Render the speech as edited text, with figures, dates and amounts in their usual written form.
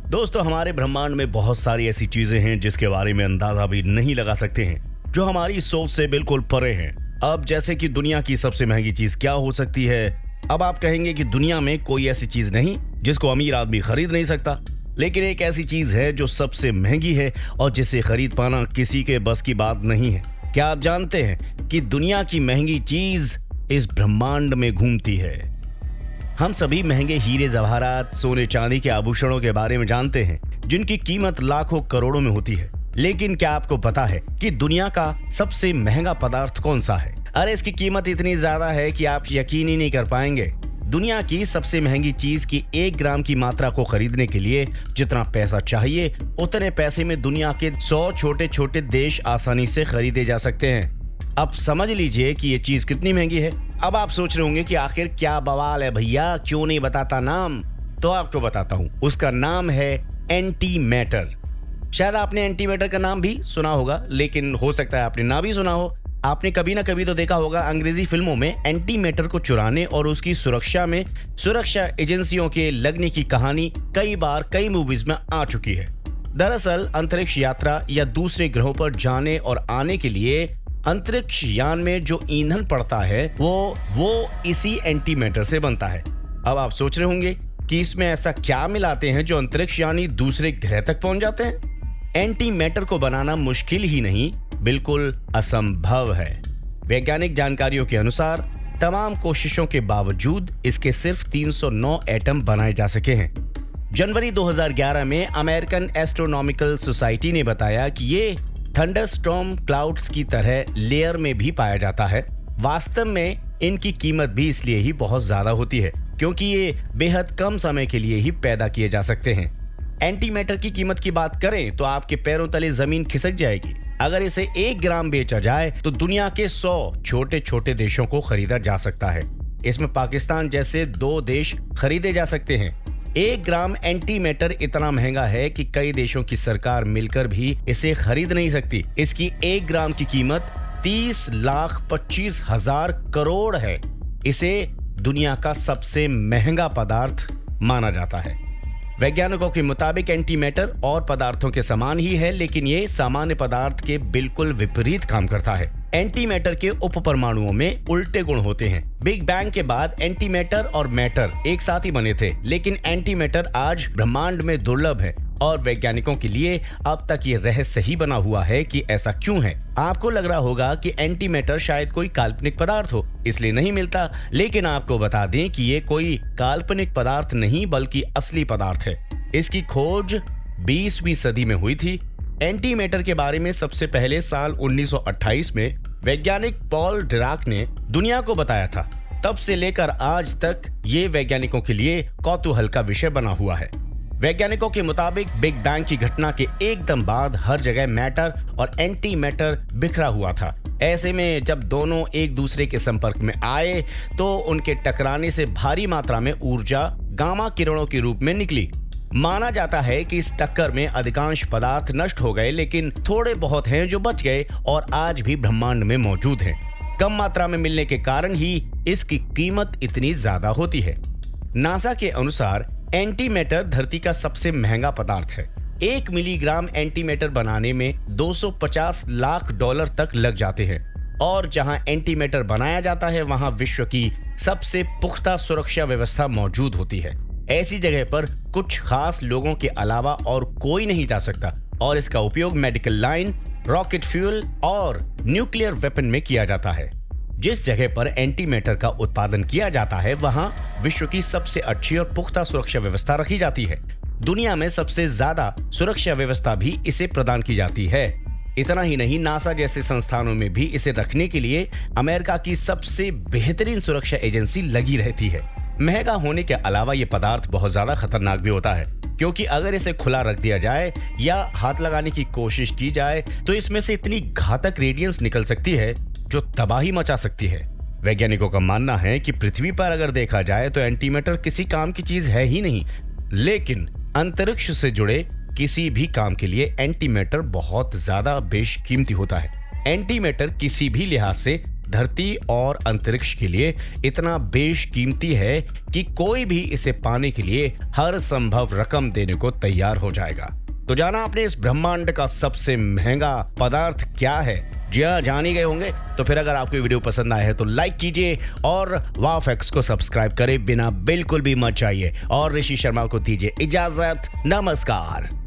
दोस्तों, हमारे ब्रह्मांड में बहुत सारी ऐसी चीजें हैं जिसके बारे में अंदाजा भी नहीं लगा सकते हैं, जो हमारी सोच से बिल्कुल परे हैं। अब जैसे कि दुनिया की सबसे महंगी चीज क्या हो सकती है? अब आप कहेंगे कि दुनिया में कोई ऐसी चीज नहीं जिसको अमीर आदमी खरीद नहीं सकता, लेकिन एक ऐसी चीज है जो सबसे महंगी है और जिसे खरीद पाना किसी के बस की बात नहीं है। क्या आप जानते हैं कि दुनिया की महंगी चीज इस ब्रह्मांड में घूमती है? हम सभी महंगे हीरे जवाहरात, सोने चांदी के आभूषणों के बारे में जानते हैं, जिनकी कीमत लाखों करोड़ों में होती है। लेकिन क्या आपको पता है कि दुनिया का सबसे महंगा पदार्थ कौन सा है? अरे इसकी कीमत इतनी ज्यादा है कि आप यकीन ही नहीं कर पाएंगे। दुनिया की सबसे महंगी चीज की 1 ग्राम की मात्रा को खरीदने के लिए जितना पैसा चाहिए, उतने पैसे में दुनिया के 100 छोटे छोटे देश आसानी से खरीदे जा सकते हैं। अब समझ लीजिए कि ये चीज कितनी महंगी है। अब आप सोच रहे होंगे कि आखिर क्या बवाल है भैया, क्यों नहीं बताता नाम? तो आपको बताता हूँ, उसका नाम है एंटी मैटर। शायद आपने एंटी मैटर का नाम भी सुना होगा, लेकिन हो सकता है आपने ना भी सुना हो। आपने कभी ना कभी तो देखा होगा अंग्रेजी फिल्मों में एंटी मैटर को चुराने और उसकी सुरक्षा में सुरक्षा एजेंसियों के लगने की कहानी कई बार कई मूवीज में आ चुकी है। दरअसल अंतरिक्ष यात्रा या दूसरे ग्रहों पर जाने और आने के लिए अंतरिक्ष यान में जो ईंधन पड़ता है वो इसी एंटी मैटर से बनता है। अब आप सोच रहे होंगे कि इसमें ऐसा क्या मिलाते हैं जो अंतरिक्ष यानी दूसरे ग्रह तक पहुंच जाते हैं? एंटी मैटर को बनाना मुश्किल ही नहीं, बिल्कुल असंभव है। वैज्ञानिक जानकारियों के अनुसार तमाम कोशिशों के बावजूद इसके सिर्फ 309 एटम बनाए जा सके हैं। जनवरी 2011 में अमेरिकन एस्ट्रोनॉमिकल सोसाइटी ने बताया कि ये थंडरस्टॉर्म क्लाउड्स की तरह लेयर में भी पाया जाता है। वास्तव में इनकी कीमत भी इसलिए ही बहुत ज्यादा होती है क्योंकि ये बेहद कम समय के लिए ही पैदा किए जा सकते हैं। एंटी मैटर की कीमत की बात करें तो आपके पैरों तले जमीन खिसक जाएगी। अगर इसे 1 ग्राम बेचा जाए तो दुनिया के 100 छोटे छोटे देशों को खरीदा जा सकता है। इसमें पाकिस्तान जैसे 2 देश खरीदे जा सकते हैं। 1 ग्राम एंटी मैटर इतना महंगा है कि कई देशों की सरकार मिलकर भी इसे खरीद नहीं सकती। इसकी 1 ग्राम की कीमत 30,25,000 करोड़ है। इसे दुनिया का सबसे महंगा पदार्थ माना जाता है। वैज्ञानिकों के मुताबिक एंटी मैटर और पदार्थों के समान ही है, लेकिन ये सामान्य पदार्थ के बिल्कुल विपरीत काम करता है। एंटी मैटर के उप परमाणुओं में उल्टे गुण होते हैं। बिग बैंग के बाद एंटी मैटर और मैटर एक साथ ही बने थे, लेकिन एंटी मैटर आज ब्रह्मांड में दुर्लभ है और वैज्ञानिकों के लिए अब तक ये रहस्य ही बना हुआ है कि ऐसा क्यों है। आपको लग रहा होगा कि एंटी मैटर शायद कोई काल्पनिक पदार्थ हो, इसलिए नहीं मिलता, लेकिन आपको बता दें कि ये कोई काल्पनिक पदार्थ नहीं बल्कि असली पदार्थ है। इसकी खोज 20वीं सदी में हुई थी। एंटी मैटर के बारे में सबसे पहले साल 1928 में वैज्ञानिक पॉल डिराक ने दुनिया को बताया था। तब से लेकर आज तक ये वैज्ञानिकों के लिए कौतूहल का विषय बना हुआ है। वैज्ञानिकों के मुताबिक बिग बैंग की घटना के एकदम बाद हर जगह मैटर और एंटी मैटर बिखरा हुआ था। ऐसे में जब दोनों एक दूसरे के संपर्क में आए तो उनके टकराने से भारी मात्रा में ऊर्जा गामा किरणों के रूप में निकली। माना जाता है कि इस टक्कर में अधिकांश पदार्थ नष्ट हो गए, लेकिन थोड़े बहुत हैं जो बच गए और आज भी ब्रह्मांड में मौजूद हैं। कम मात्रा में मिलने के कारण ही इसकी कीमत इतनी ज्यादा होती है। नासा के अनुसार एंटी मैटर धरती का सबसे महंगा पदार्थ है। 1 मिलीग्राम एंटी मैटर बनाने में $250 लाख तक लग जाते हैं और जहां एंटी मैटर बनाया जाता है वहां विश्व की सबसे पुख्ता सुरक्षा व्यवस्था मौजूद होती है। ऐसी जगह पर कुछ खास लोगों के अलावा और कोई नहीं जा सकता और इसका उपयोग मेडिकल लाइन, रॉकेट फ्यूल और न्यूक्लियर वेपन में किया जाता है। जिस जगह पर एंटी मैटर का उत्पादन किया जाता है वहां विश्व की सबसे अच्छी और पुख्ता सुरक्षा व्यवस्था रखी जाती है। दुनिया में सबसे ज्यादा सुरक्षा व्यवस्था भी इसे प्रदान की जाती है। इतना ही नहीं, नासा जैसे संस्थानों में भी इसे रखने के लिए अमेरिका की सबसे बेहतरीन सुरक्षा एजेंसी लगी रहती है। महंगा होने के अलावा ये पदार्थ बहुत ज्यादा खतरनाक भी होता है, क्योंकि अगर इसे खुला रख दिया जाए या हाथ लगाने की कोशिश की जाए तो इसमें से इतनी घातक रेडियंस निकल सकती है जो तबाही मचा सकती है। वैज्ञानिकों का मानना है कि पृथ्वी पर अगर देखा जाए तो एंटी मैटर किसी काम की चीज है ही नहीं, लेकिन अंतरिक्ष से जुड़े किसी भी काम के लिए एंटी मैटर बहुत ज्यादा बेशकीमती होता है। एंटी मैटर किसी भी लिहाज से धरती और अंतरिक्ष के लिए इतना बेशकीमती है कि कोई भी इसे पाने के लिए हर संभव रकम देने को तैयार हो जाएगा। तो जाना आपने इस ब्रह्मांड का सबसे महंगा पदार्थ क्या है? जी हाँ, जान ही गए होंगे। तो फिर अगर आपको वीडियो पसंद आया है तो लाइक कीजिए और वाव फैक्ट्स को सब्सक्राइब करे बिना बिल्कुल भी मत जाइए और ऋषि शर्मा को दीजिए इजाजत। नमस्कार।